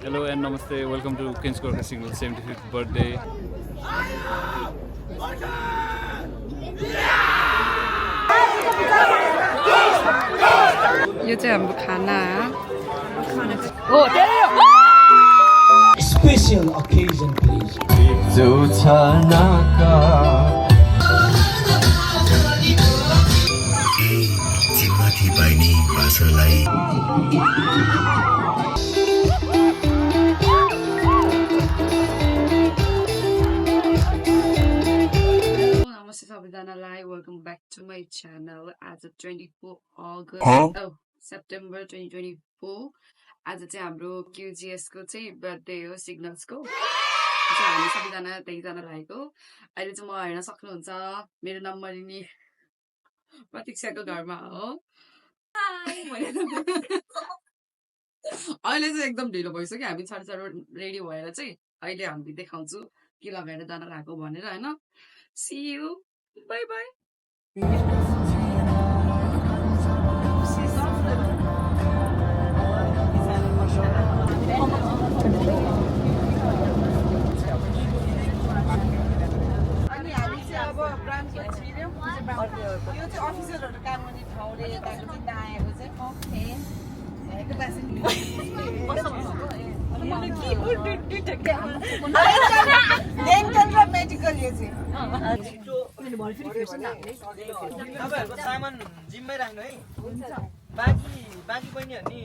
Hello and namaste. Welcome to Kings Gorka Signal 75th birthday. यो चाहिँ हाम्रो खाना Special occasion, please. जिम्माथि पाइने भाषालाई नमस्ते सबैजनालाई welcome back to my channel आज 24 सेप्टेम्बर 2024 आज चाहिँ हाम्रो QGS को चाहिँ बर्थडे हो सिग्नल्सको हामी सबैजना त्यहीजना लागेको अहिले चाहिँ म हेर्न सक्नुहुन्छ मेरो नम्बर नि प्रतीक्षाको घरमा हो अहिले चाहिँ एकदम ढिलो भइसक्यो हामी छाडो रेडी भएर चाहिँ अहिले हामी देखाउँछु के लगाएर जान लागेको भनेर हैन सी यू बाई बाई यो चाहिँ अफिसरहरु काम गर्ने ठाउँले यताको चाहिँ आएको चाहिँ ओके हेको बासिन डेन्टल र मेडिकल यो चाहिँ तपाईहरुको सामान जिम्मै राख्नु है बाँकी बहिनीहरु नि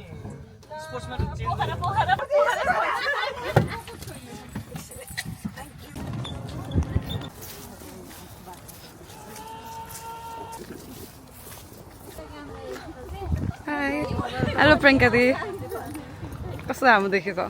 स्पोर्ट्समा हाई हेलो प्रियङ्का दी कस्तो राम्रो देखेको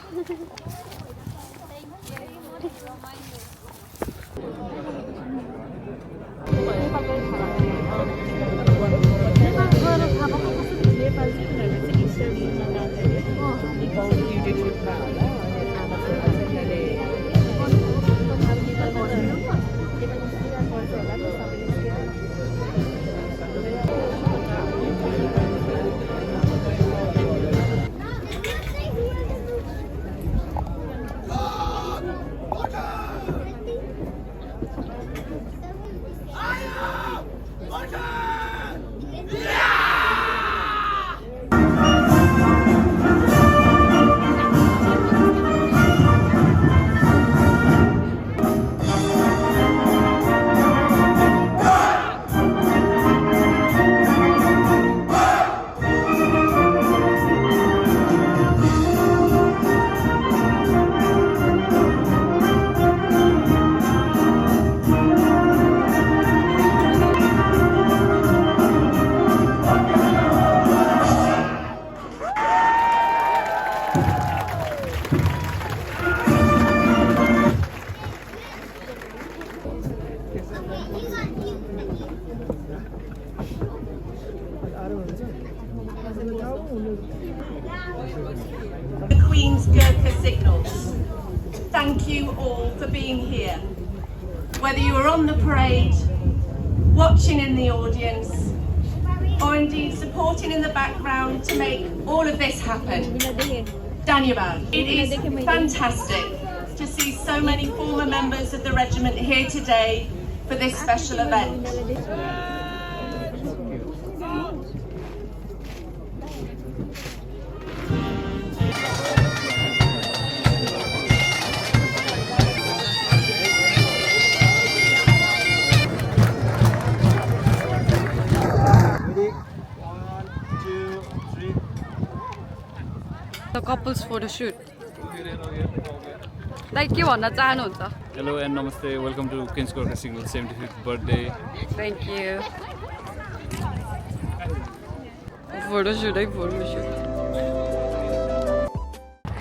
The Queen's Gurkha Signals. Thank you all for being here. Whether you were on the parade, watching in the audience, or indeed supporting in the background to make all of this happen. Dhanyabad. It is fantastic to see so many former members of the regiment here today for this special event. The couples photo shoot like के भन्न चाहनुहुन्छ Hello and namaste. Welcome to Kings Gorka Signal 75th birthday. Thank you photoshoot है photoshoot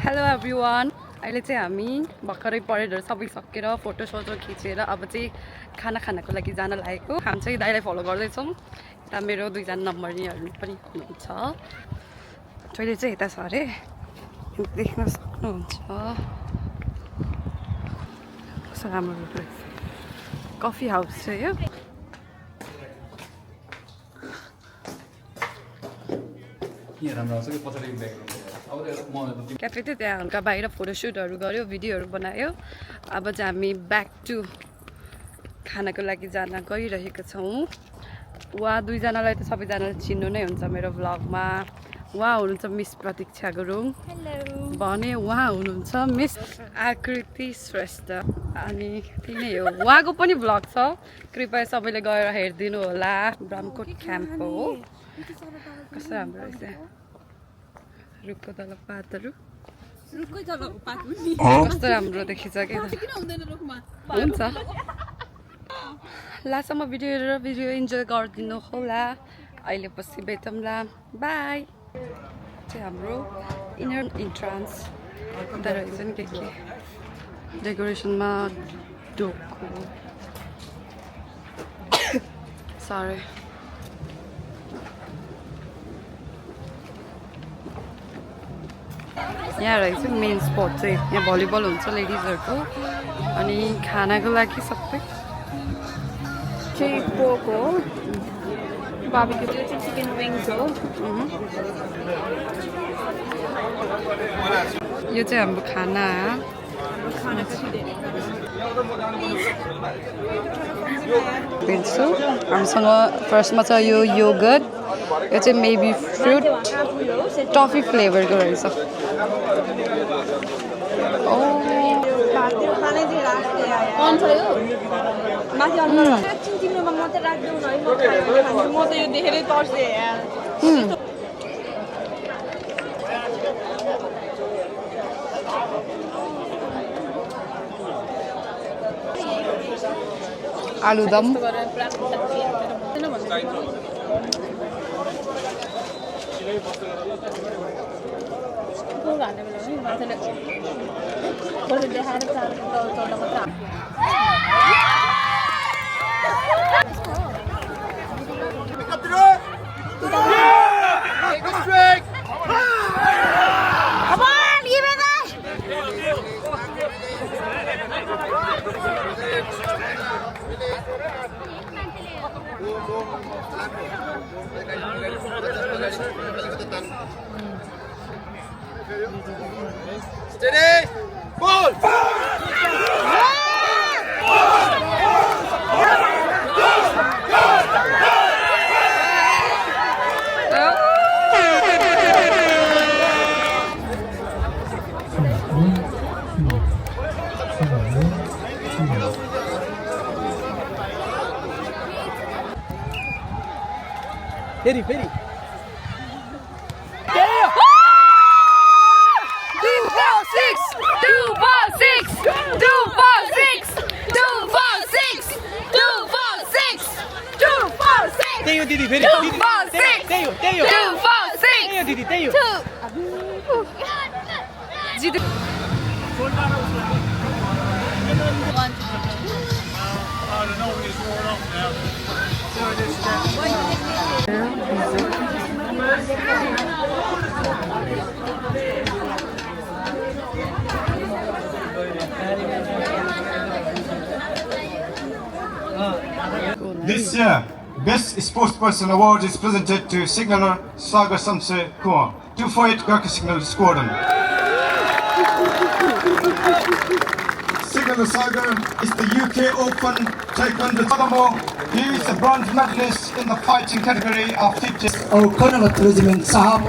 hello everyone अहिले चाहिँ हामी भर्खरै परेडहरू सबै सकेर फोटोसोटो खिचेर अब चाहिँ खाना खानको लागि जान लागेको हामी चाहिँ दाइलाई फलो गर्दैछौँ यता मेरो दुईजना नम्बरीहरू पनि हुनुहुन्छ जहिले चाहिँ यता छ अरे देख्न सक्नुहुन्छ कस्तो राम्रो कफी हाउस चाहिँ यो यहाँ राम्रो आउँछ कि पछाडिको ब्याकग्राउन्ड अब क्याफे थियो त्यहाँ हल्का बाहिर फोटोसुटहरू गऱ्यो भिडियोहरू बनायो अब चाहिँ हामी ब्याक टु खानाको लागि जान गइरहेको छौँ उहाँ दुईजनालाई त सबैजनाले चिन्नु नै हुन्छ मेरो भ्लगमा उहाँ हुनुहुन्छ मिस प्रतीक्षा गुरुङ भने उहाँ हुनुहुन्छ मिस आकृति श्रेष्ठ अनि त्यही नै हो उहाँको पनि भ्लग छ कृपया सबैले गएर हेरिदिनु होला ब्रह्मकोट क्याम्प हो कस्तो राम्रो रहेछ रुखको तल पातहरू कस्तो राम्रो देखिन्छ क्या हुन्छ लास्टसम्म भिडियो हेरेर भिडियो इन्जोय गरिदिनु होला अहिले पछि भेटौँला बाई चाहिँ हाम्रो इनर इन्ट्रान्स हुँदो रहेछ नि के डेकोरेसनमा डोको सरी यहाँ रहेछ मेन स्पट चाहिँ यहाँ भलिबल हुन्छ लेडिजहरूको अनि खानाको लागि सबै चाहिँ पोक हो बाबीको चाहिँ चिकन विङ्स हो यो चाहिँ हाम्रो खाना भेट्छु हामीसँग फर्स्टमा छ यो योगर्ट यो चाहिँ मेबी फ्रुट टफी फ्लेभरको रहेछ आलुदम Steady! Ball! Ferry, ferry. Tenho, Didi, vem. 2, 4, 6. Tenho. 2, 4, 6. Tenho, Didi, tenho. 2. Didi. This year, Best Sportsperson Award is presented to Signaler Sagar Samse Kumar, 248 Gurkha Signal Squadron. Signaler Sagar is the UK Open Taekwondo. Furthermore, he is a bronze medalist in the fighting category of 50. Our Colonel Regiment Sahab,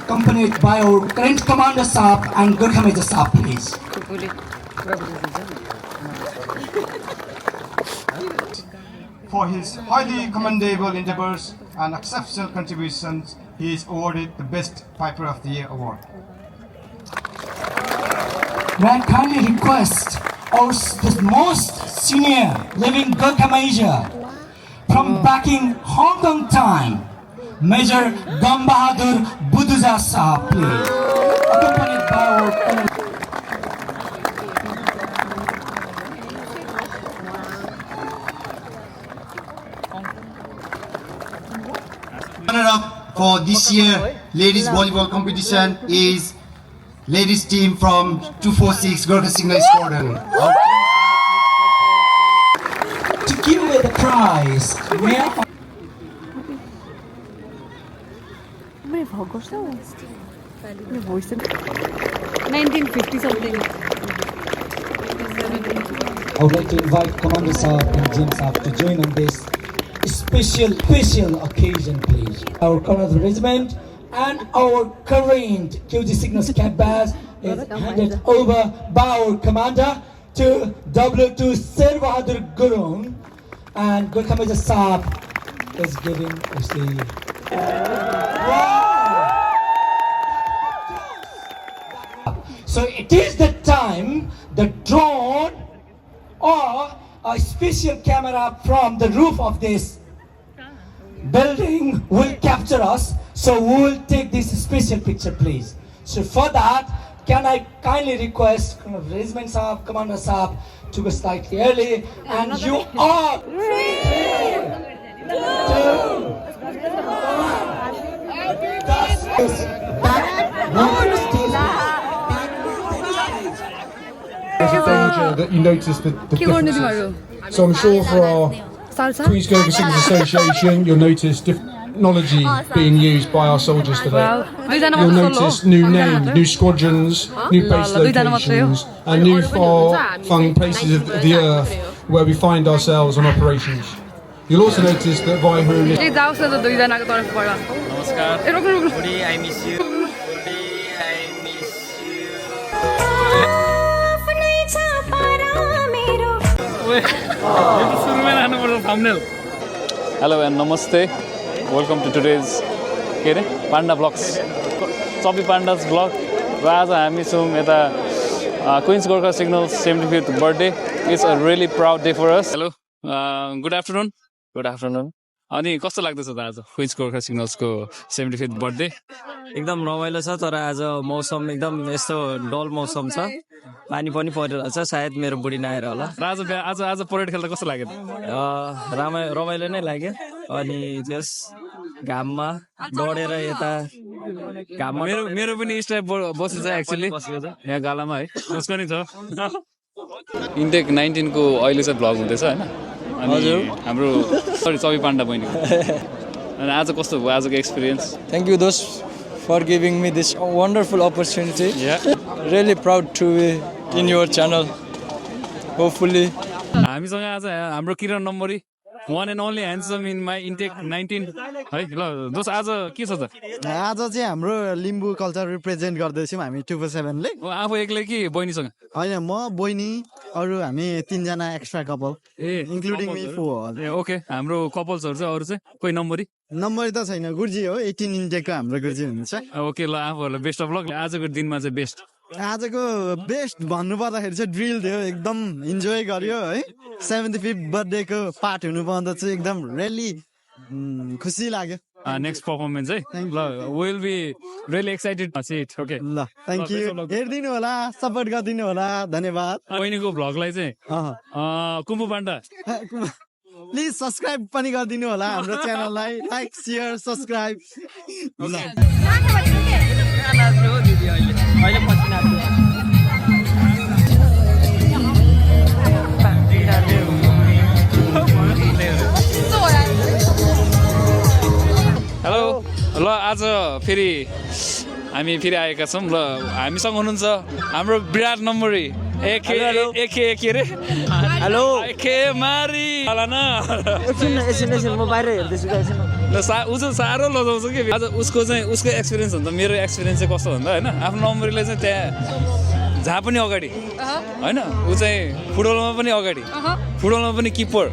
accompanied by our current Commander Sahab and Gurkha Major Sahab, please. For his highly commendable endeavors and exceptional contributions, he is awarded the Best Piper of the Year award. May I kindly request the most senior living Gurkha Major from back in Hong Kong time, Major Gam Bahadur Buduja Sahab, please, accompanied by our Colonel. Runner-up for this year ladies volleyball competition is ladies team from 246 Gurkha Signal Squadron. To give away the prize, may I voice 1950 something. I would like to invite Commander Saab and Jim Saab to join on this special occasion, please. Our current regiment and our current QG Signals Camp Badge is handed over by our commander to W2 Sher Bahadur Gurung, and Gorkha Major Saab is giving us the. So it is the time the drone or a special camera from the roof of this building will capture us. So we will take this special picture, please. So for that, can I kindly request Regiment Saab, Commander Saab to go slightly early, and you are 3, 2, There's a danger that you notice the differences. So I'm sure for our Queen's Gurkha Signals Association, you'll notice technology being used by our soldiers today. You'll notice new names, new squadrons, new base locations, and new far-flung places of the earth where we find ourselves on operations. You'll also notice that Vaihu is नमस्कार बुढी I miss you Hello and namaste. Welcome to today's Panda Vlogs. Choppy Panda's vlog. र आज हामी छौँ यता Queen's Gorkha Signals 75th birthday. It's a really proud day for us. Hello. Good afternoon. Good afternoon. अनि कस्तो लाग्दैछ त आज Queen's Gorkha Signals को 75th birthday? एकदम रमाइलो छ तर आज मौसम एकदम यस्तो डल मौसम छ पानी पनि परिरहेको छ सायद मेरो बुढी नआएर होला र आज परेड खेल्दा कस्तो लाग्यो रमाइलो नै लाग्यो अनि जस घाममा दौडेर यता घाममा मेरो पनि स्टाइल बसेछ एक्चुअली यहाँ गालामा है उसको नि छ इन्टेक 19 को अहिले चाहिँ भ्लग हुँदैछ हैन अनि हाम्रो सरी चबी पाण्डा बहिनीको अनि आज कस्तो भयो आजको एक्सपिरियन्स थ्यांक यू दोस्त for giving me this wonderful opportunity. Yeah. Really proud to be in your channel. Hopefully. हामीसँग आज हाम्रो किरण नम्बरी one and only handsome in my intake 19 है ल दोस्त आज के छ त आज चाहिँ हाम्रो लिम्बू कल्चर रिप्रेजेन्ट गर्दैछौँ हामी 247 ले आफू एक्लै कि बहिनीसँग हैन म बहिनी अरु हामी 3 जना एक्स्ट्रा कपल इन्क्लुडिङ मी 4 ए ओके हाम्रो कपल्सहरु चाहिँ अरु चाहिँ कोही नम्बरी त छैन गुर्जी हो 18 इन्टेकको हाम्रो गुर्जी हुनुहुन्छ ओके ल आफूहरुलाई बेस्ट अफ लक आजको दिनमा चाहिँ बेस्ट आजको बेस्ट भन्नु पर्दाखेरि चाहिँ ड्रिल थियो एकदम इन्जोय गर्यो है 75th बर्थडे को पार्ट हुनु पाउँदा चाहिँ एकदम रियली खुसी लाग्यो नेक्स्ट परफर्मेन्स है ल will be really excited to see it okay ल थ्यांक यू हेर्दिनु होला सपोर्ट गर्दिनु होला धन्यवाद बहिनीको भ्लगलाई चाहिँ कुम्बु पाण्डा प्लिज सब्स्क्राइब पनि गरिदिनु होला हाम्रो च्यानललाई लाइक शेयर सब्स्क्राइब हेलो ल आज फेरि हामी फेरि आएका छौँ ल हामीसँग हुनुहुन्छ हाम्रो विराट नम्बरी एके के रे हेलो एके मारी होला न एकछिन म बाहिर हेर्दैछु एकछिन ल उ चाहिँ साह्रो लजाउँछ कि आज उसको एक्सपिरियन्स हुन्छ मेरो एक्सपिरियन्स चाहिँ कस्तो भन्दा होइन आफ्नो नम्बरीले चाहिँ त्यहाँ जहाँ पनि अगाडि होइन ऊ चाहिँ फुटबलमा पनि अगाडि फुटबलमा पनि किपर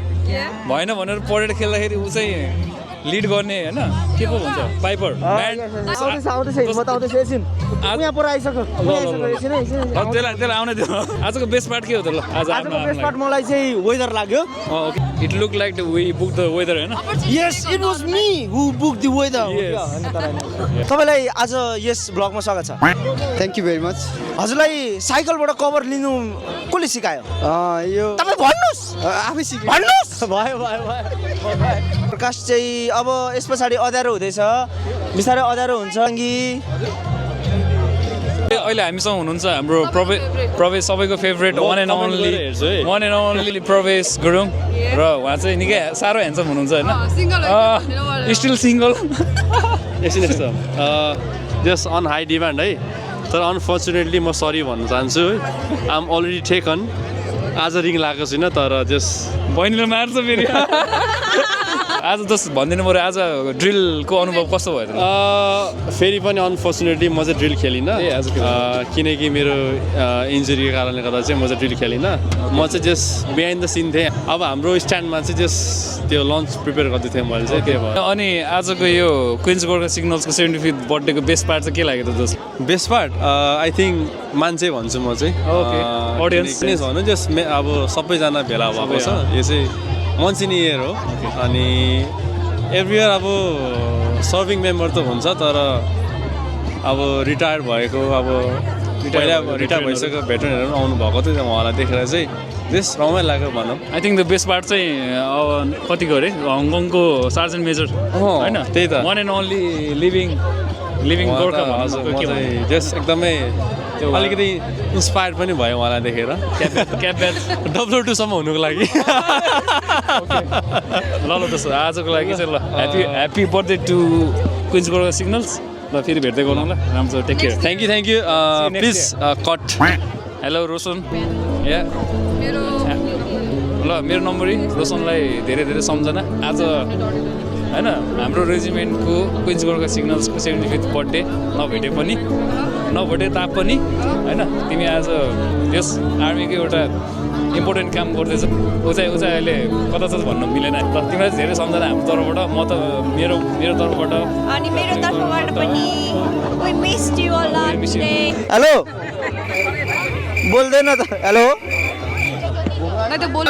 भएन भनेर परेड खेल्दाखेरि ऊ चाहिँ लिड गर्ने होइन के पो भन्छ पाइपर त्यसलाई आउने थियो आजको बेस्ट पार्ट के हो त ल आजको बेस्ट पार्ट मलाई चाहिँ वेदर लाग्यो it look like we book the weather होइन yes it was me who book the weather तपाईलाई आज यस ब्लगमा स्वागत छ थ्यांक यू भेरी मच हजुरलाई साइकलबाट कभर लिनु कसले सिकायो यो तपाई भन्नुस् आफै सिक्नु भन्नुस् भयो प्रकाश चाहिँ अब यस पछाडि अँध्यारो हुँदैछ बिस्तारै अँध्यारो हुन्छ अहिले हामीसँग हुनुहुन्छ हाम्रो प्रवेश सबैको फेभरेट वान एन्ड ओन्ली प्रवेश गुरुङ र उहाँ चाहिँ निकै साह्रो ह्यान्डसम हुनुहुन्छ होइन still single just on high demand है तर अनफर्चुनेटली म सरी भन्न चाहन्छु है आइ एम अलरेडी टेकन आज रिङ लगाएको छुइनँ तर जस्ट बहिनीले मार्छ फेरि आज जस्ट भनिदिनु पऱ्यो आज ड्रिलको अनुभव कस्तो भयो त फेरि पनि अनफर्चुनेटली म चाहिँ ड्रिल खेलिनँ किनकि मेरो इन्जुरीको कारणले गर्दा चाहिँ म चाहिँ ड्रिल खेलिनँ म चाहिँ जस्ट बिहाइन्ड द सिन थिएँ अब हाम्रो स्ट्यान्डमा चाहिँ जस्ट त्यो लन्च प्रिपेयर गर्दै थिएँ मैले चाहिँ त्यही भयो अनि आजको यो क्विन्स गोर्खा सिग्नल्सको 75th बर्थडेको बेस्ट पार्ट चाहिँ के लाग्यो त just best part I think मान्छे भन्छु म चाहिँ अडियन्स भनौँ जस्ट अब सबैजना भेला भएको छ यो चाहिँ वन्स इन इयर हो अनि एभ्री इयर अब सर्भिङ मेम्बर त हुन्छ तर अब रिटायर्ड भएको अब पहिला रिटायर भइसक्यो भेटरनहरू पनि आउनु भएको थियो उहाँलाई देखेर चाहिँ बेस रमाइलो लाग्यो भनौँ I think the best part चाहिँ अब कतिको अरे हङकङको सार्जेन्ट मेजर होइन त्यही त one and only living Gorkha just एकदमै अलिकति इन्सपायर पनि भयो उहाँलाई देखेर क्याप ब्याच W2सम्म हुनुको लागि ल त आजको लागि चाहिँ ल happy birthday to queen's Gurkha signals ल फेरि भेट्दै गरौँ ल राम्रो take care thank you please cut hello Roshan या ल मेरो नम्बरी रोशनलाई धेरै धेरै सम्झना आज होइन हाम्रो रेजिमेन्टको क्विन्स गोर्खा सिग्नल्सको 75th बर्थडे नभेटे तापनि होइन तिमी आज यस आर्मीको एउटा इम्पोर्टेन्ट काम गर्दैछ ऊ चाहिँ अहिले कता छ भन्नु मिलेन ल तिमीलाई धेरै सम्झना हाम्रो तर्फबाट म त मेरो तर्फबाट अनि मेरो तर्फबाट पनि we missed you a lot today hello बोल्दैन त hello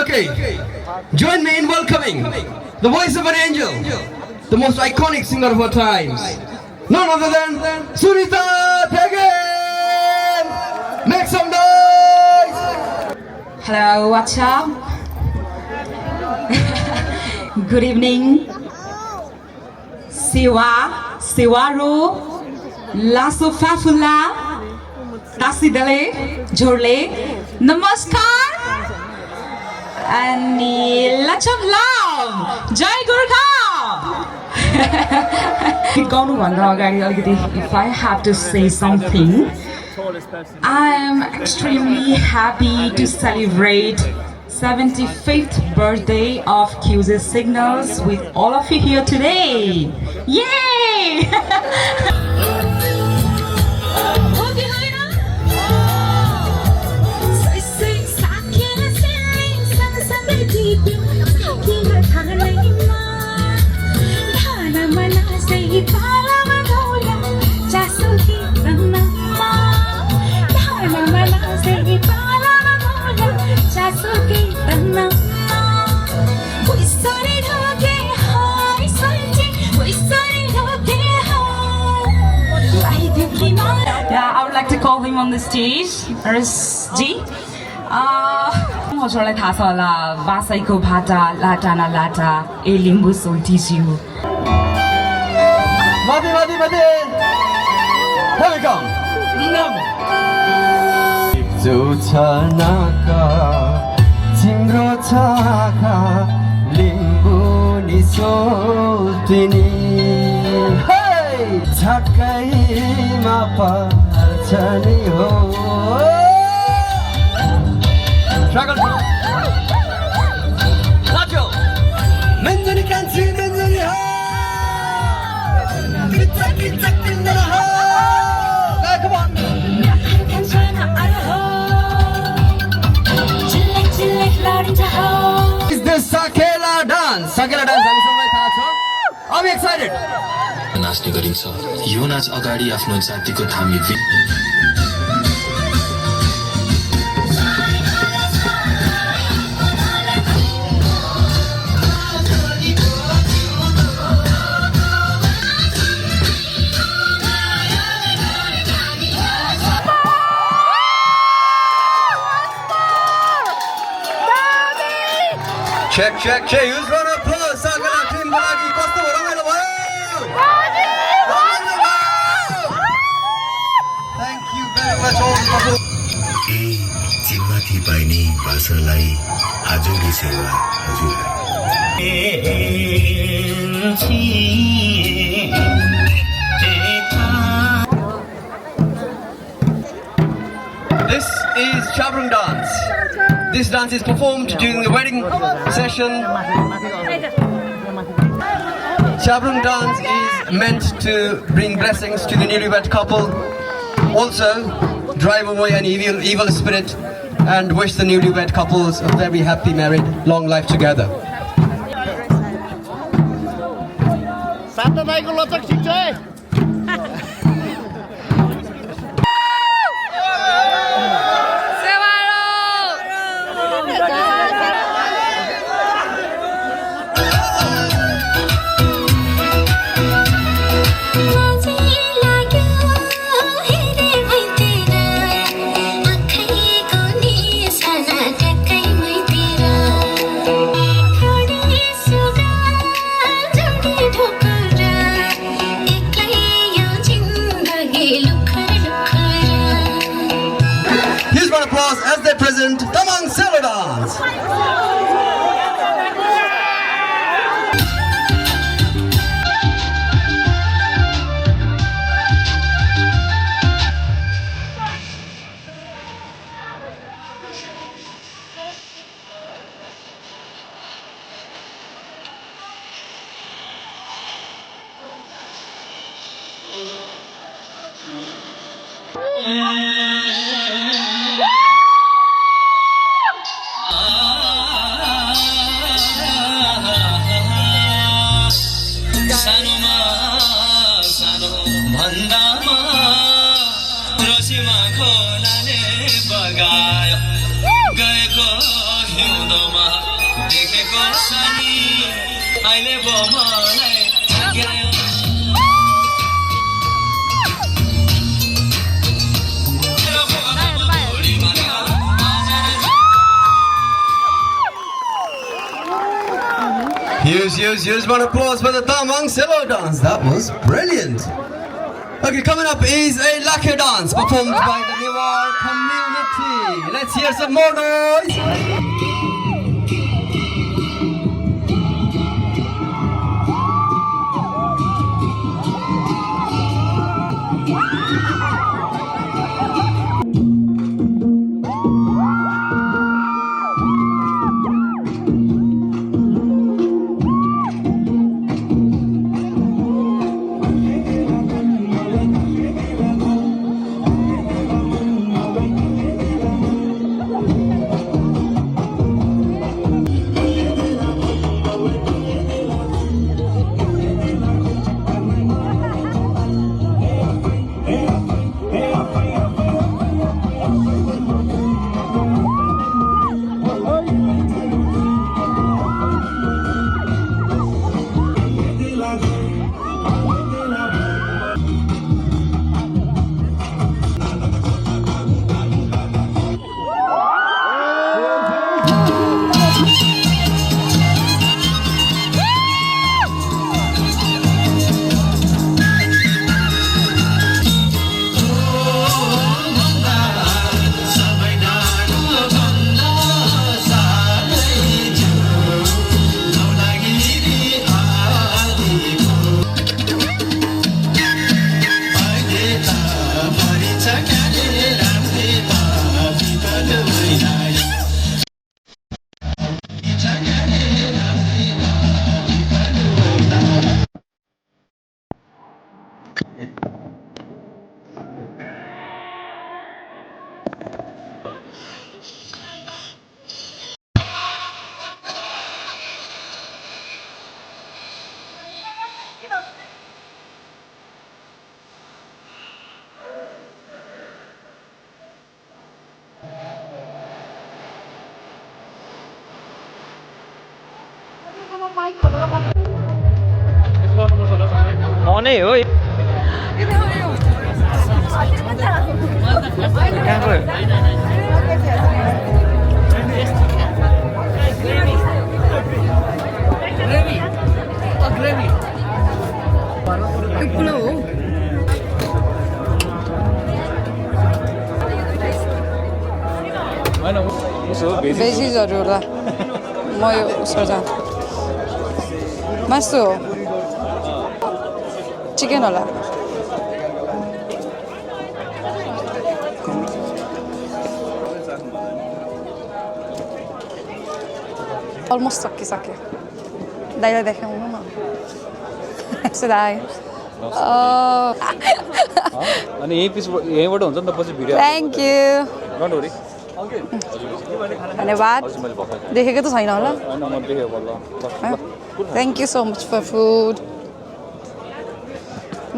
Okay, join me in welcoming the voice of an angel, the most iconic singer of our times, none other than Sunita Pagan. Make some noise. Hello, what's up? Good evening. Siwaru, Lasso Fafula, Tasidale, Jorle, Namaskar. And lots of love! Jai Gorkha! If I have to say something, I am extremely happy to celebrate 75th birthday of QZ Signals with all of you here today. Yay! Yeah, I would like to call him on the stage. RSG. हजुरलाई थाहा छ होला बासाइको भाटा लाटा न लाटा ए Limbu सोल्टिज्यू Welcome. जो छ नाका तिम्रो छाका लिम्बू नि सोल्टिनी छक्कैमा पर्छ नि हो Struggle. Nacho. Menzani kansi, menzani ha. Mitaki takin na ha. Come on. Is this Sakela dance? Sakela dance हामी सबैलाई थाहा छ. I'm excited. नाच्ने गरिन्छ यो नाच अगाडि आफ्नो जातिको थामी Check. Who's gonna applause? Sakela team लागि कस्तो रमाइलो भयो? Thank you very much all. जिम्माथि पाइने भाषालाई हजुरले सेवा हजुरलाई Chabrung dance. This dance is performed during the wedding session. Chabrung dance is meant to bring blessings to the newlywed couple. Also, drive away an evil spirit and wish the newlywed couples a very happy married long life together. Here's one applause as they present Tamang Selo dance. Here's one applause for the Tamang Selo dance. That was brilliant. Okay, coming up is a lacquer dance performed by the Newar community. Let's hear some more noise. Money, oi. भेजिजहरू होला म यो उसमा जाँ मासु हो chicken होला almost सकिसक्यो दाइलाई देखाउनु न दाइ अनि यहीँबाट हुन्छ नि त पछि video thank you don't worry धन्यवाद देखेको त छैन होला होइन म देखेँ ल thank you so much for food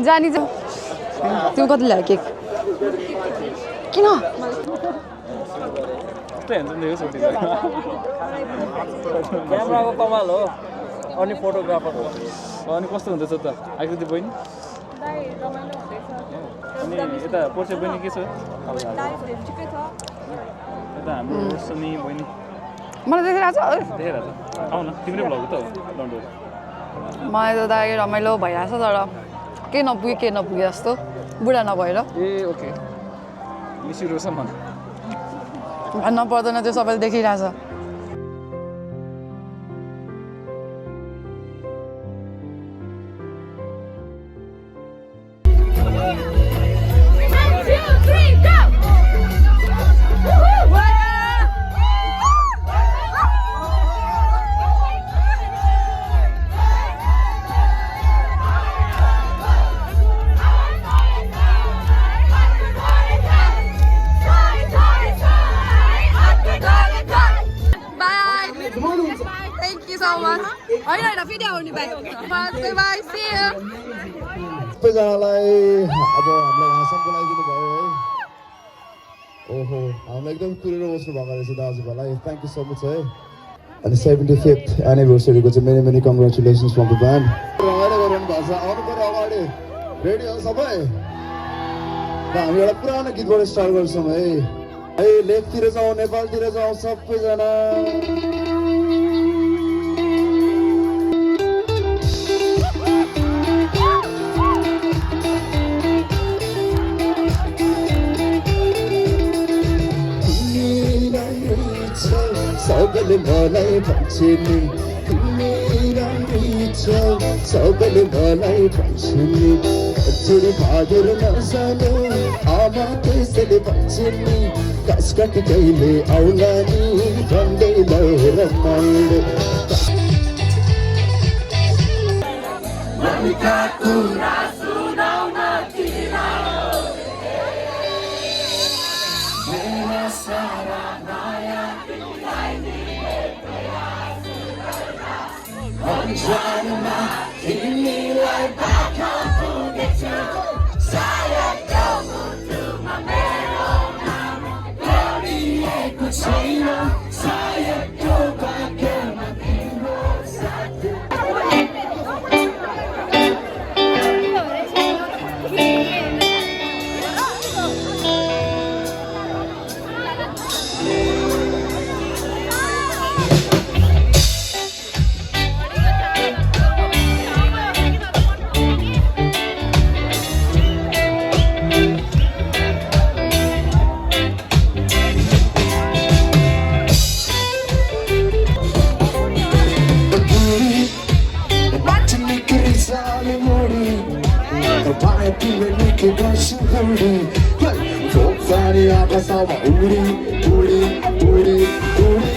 जानी जाऊ तिमी कति ल्यायो केक किन क्यामेराको कमाल हो अनि फोटोग्राफर हो अनि कस्तो हुँदैछ त आकृति बहिनी अनि यता पोर्से बहिनी के छ यता हाम्रो रोशनी बहिनी मलाई देखिरहेको छ देखेर आऊ न तिम्रै भ्लग त हो डोन्ट वरी मलाई त दाइ रमाइलो भइरहेछ तर के नपुगे जस्तो बुढा नभएर ए ओके मिसिरो छ मन भन्न पर्दैन त्यो सबैले देखिरहेछ सबैजनालाई अब हामीलाई भाषण बोलाइदिनु भयो है ओहो हामीलाई एकदम कुरेर बस्नु भएको रहेछ दाजुभाइलाई थ्याङ्क यू सो मच है अनि 75th एनिभर्सरीको चाहिँ many many congratulations from the band रमाइलो गरिरहनु भएको छ आउनु पऱ्यो अगाडि रेडी हो सबै र हामी एउटा पुरानो गीतबाट स्टार्ट गर्छौँ है लेकतिर जाउँ नेपालतिर जाउँ सबैजना सबैले मलाई भन्छे नि तिमी राम्री छौ सबैले मलाई भन्छे नि छोरी भागेर नजानु आमा त्यसैले भन्छे नि घाँस काटी कहिले आउला नि भन्दै लगेर मैले तिमीलाई बाटो पुगेछु सायद त्यो मुटुमा मेरो नाम लडिएको छैन सायद त्यो भाग्यमा तिम्रो साथ Fani akasama uri uri uri uri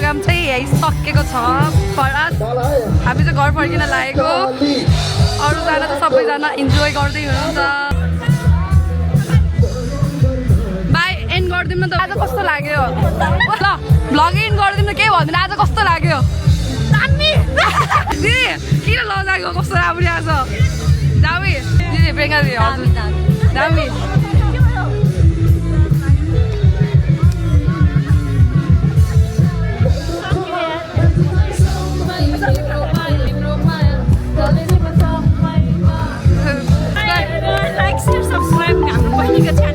programme चाहिँ यही सकेको छ फरास हामी चाहिँ घर फर्किन लागेको अरूजना त सबैजना इन्जोय गर्दै हुनुहुन्छ बाई एन्ड गरिदिउँ न त आज कस्तो लाग्यो ल भ्लग एन्ड गरिदिउँ न केही भन्दैन आज कस्तो लाग्यो दिदी किन लजाएको कस्तो राम्रो आज दामी दिदी प्रियङ्का दिदी हजुर दामी Like, share, subscribe हाम्रो बहिनीको